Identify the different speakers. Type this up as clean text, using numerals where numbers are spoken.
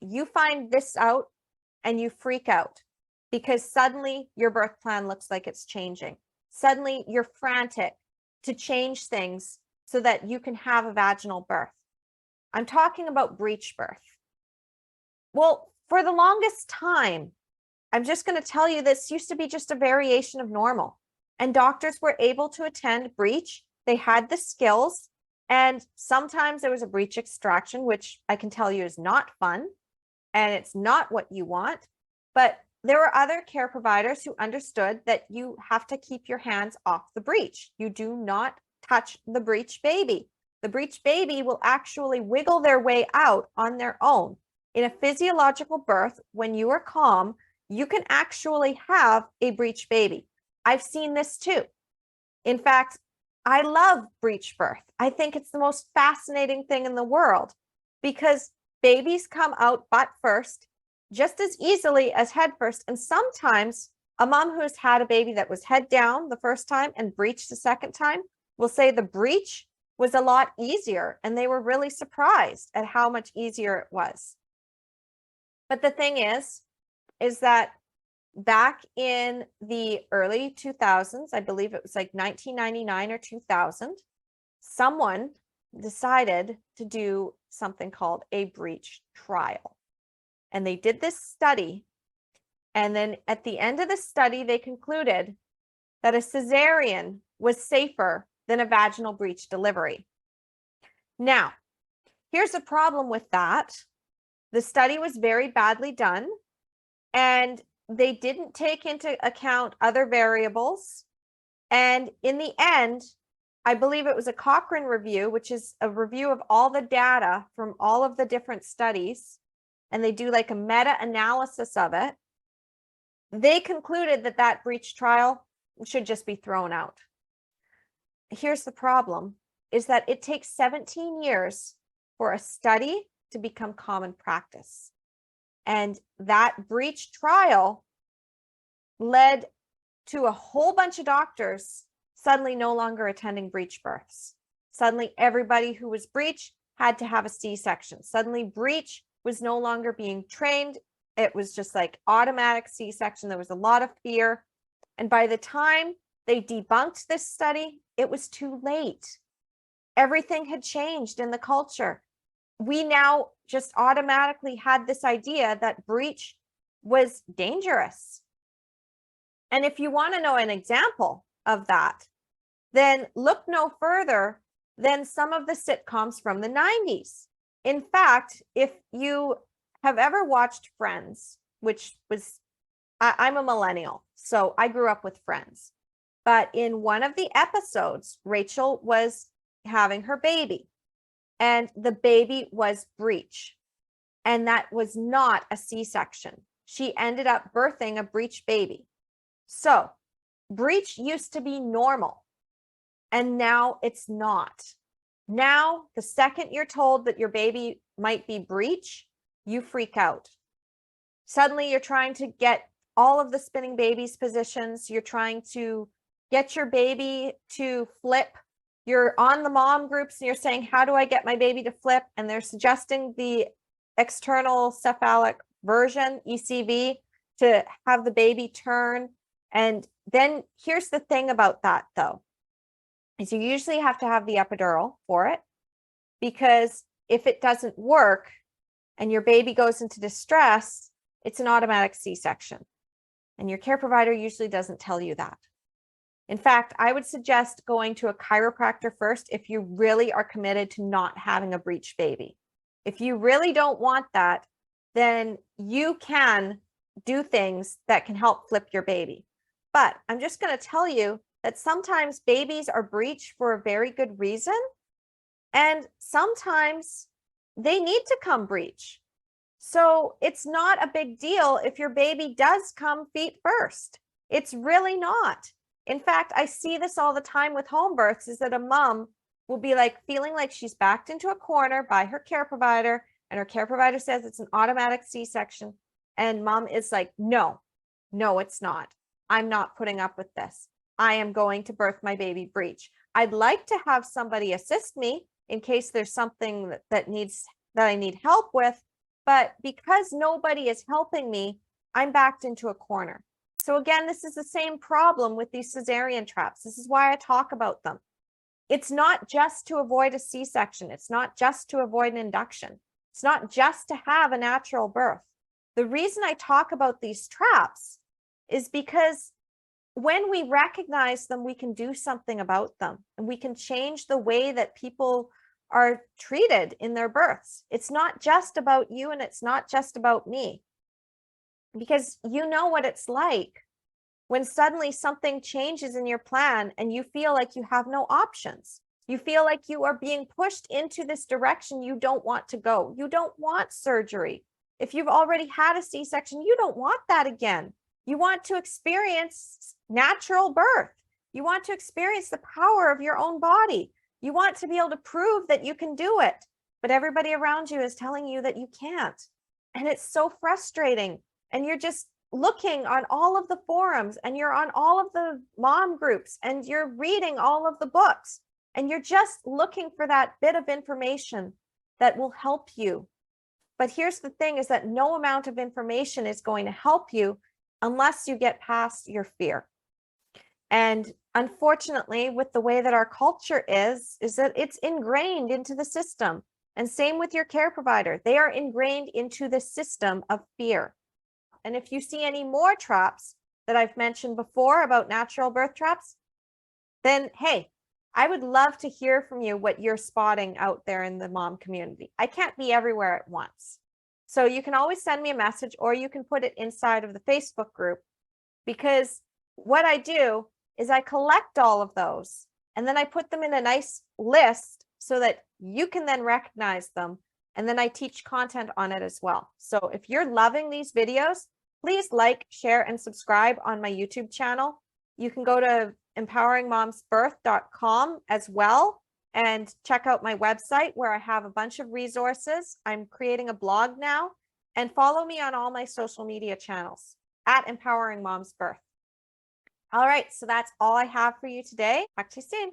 Speaker 1: you find this out and you freak out because suddenly your birth plan looks like it's changing. Suddenly you're frantic to change things so that you can have a vaginal birth. I'm talking about breech birth. Well, for the longest time, I'm just going to tell you, this used to be just a variation of normal, and doctors were able to attend breech. They had the skills, and sometimes there was a breech extraction, which I can tell you is not fun, and it's not what you want. But there were other care providers who understood that you have to keep your hands off the breech. You do not touch the breech baby. The breech baby will actually wiggle their way out on their own. In a physiological birth, when you are calm, you can actually have a breech baby. I've seen this too. In fact, I love breech birth. I think it's the most fascinating thing in the world because babies come out butt first just as easily as head first. And sometimes a mom who's had a baby that was head down the first time and breech the second time will say the breech was a lot easier, and they were really surprised at how much easier it was. But the thing is that back in the early 2000s, I believe it was like 1999 or 2000, someone decided to do something called a breech trial. And they did this study. And then at the end of the study, they concluded that a cesarean was safer than a vaginal breech delivery. Now, here's the problem with that. The study was very badly done, and they didn't take into account other variables. And in the end, I believe it was a Cochrane review, which is a review of all the data from all of the different studies, and they do like a meta-analysis of it. They concluded that that breech trial should just be thrown out. Here's the problem, is that it takes 17 years for a study to become common practice. And that breech trial led to a whole bunch of doctors suddenly no longer attending breech births. Suddenly everybody who was breech had to have a C-section. Suddenly breech was no longer being trained. It was just like automatic C-section. There was a lot of fear. And by the time they debunked this study, it was too late. Everything had changed in the culture. We now just automatically had this idea that breech was dangerous. And if you want to know an example of that, then look no further than some of the sitcoms from the 90s. In fact, if you have ever watched Friends, which was, I'm a millennial, so I grew up with Friends. But in one of the episodes, Rachel was having her baby, and the baby was breech. And that was not a C-section. She ended up birthing a breech baby. So breech used to be normal, and now it's not. Now, the second you're told that your baby might be breech, you freak out. Suddenly you're trying to get all of the spinning babies positions. You're trying to get your baby to flip. You're on the mom groups and you're saying, how do I get my baby to flip? And they're suggesting the external cephalic version, ECV, to have the baby turn. And then here's the thing about that, though, is you usually have to have the epidural for it, because if it doesn't work and your baby goes into distress, it's an automatic C-section. And your care provider usually doesn't tell you that. In fact, I would suggest going to a chiropractor first if you really are committed to not having a breech baby. If you really don't want that, then you can do things that can help flip your baby. But I'm just going to tell you that sometimes babies are breech for a very good reason, and sometimes they need to come breech. So it's not a big deal if your baby does come feet first. It's really not. In fact, I see this all the time with home births, is that a mom will be like feeling like she's backed into a corner by her care provider, and her care provider says it's an automatic C-section. And mom is like, no, it's not. I'm not putting up with this. I am going to birth my baby breech. I'd like to have somebody assist me in case there's something that I need help with, But because nobody is helping me, I'm backed into a corner. So again, this is the same problem with these cesarean traps. This is why I talk about them. It's not just to avoid a C-section. It's not just to avoid an induction. It's not just to have a natural birth. The reason I talk about these traps is because when we recognize them, we can do something about them, and we can change the way that people are treated in their births. It's not just about you, and it's not just about me, because you know what it's like when suddenly something changes in your plan and you feel like you have no options. You feel like you are being pushed into this direction you don't want to go. You don't want surgery. If you've already had a C-section, you don't want that again. You want to experience natural birth. You want to experience the power of your own body. You want to be able to prove that you can do it, but everybody around you is telling you that you can't. And it's so frustrating. And you're just looking on all of the forums, and you're on all of the mom groups, and you're reading all of the books, and you're just looking for that bit of information that will help you. But here's the thing, is that no amount of information is going to help you unless you get past your fear. And unfortunately, with the way that our culture is that it's ingrained into the system. And same with your care provider. They are ingrained into the system of fear. And if you see any more traps that I've mentioned before about natural birth traps, then hey, I would love to hear from you what you're spotting out there in the mom community. I can't be everywhere at once. So you can always send me a message, or you can put it inside of the Facebook group, because what I do is I collect all of those, and then I put them in a nice list so that you can then recognize them. And then I teach content on it as well. So if you're loving these videos, please like, share, and subscribe on my YouTube channel. You can go to empoweringmomsbirth.com as well and check out my website, where I have a bunch of resources. I'm creating a blog now, and follow me on all my social media channels at Empowering Moms Birth. All right, so that's all I have for you today. Talk to you soon.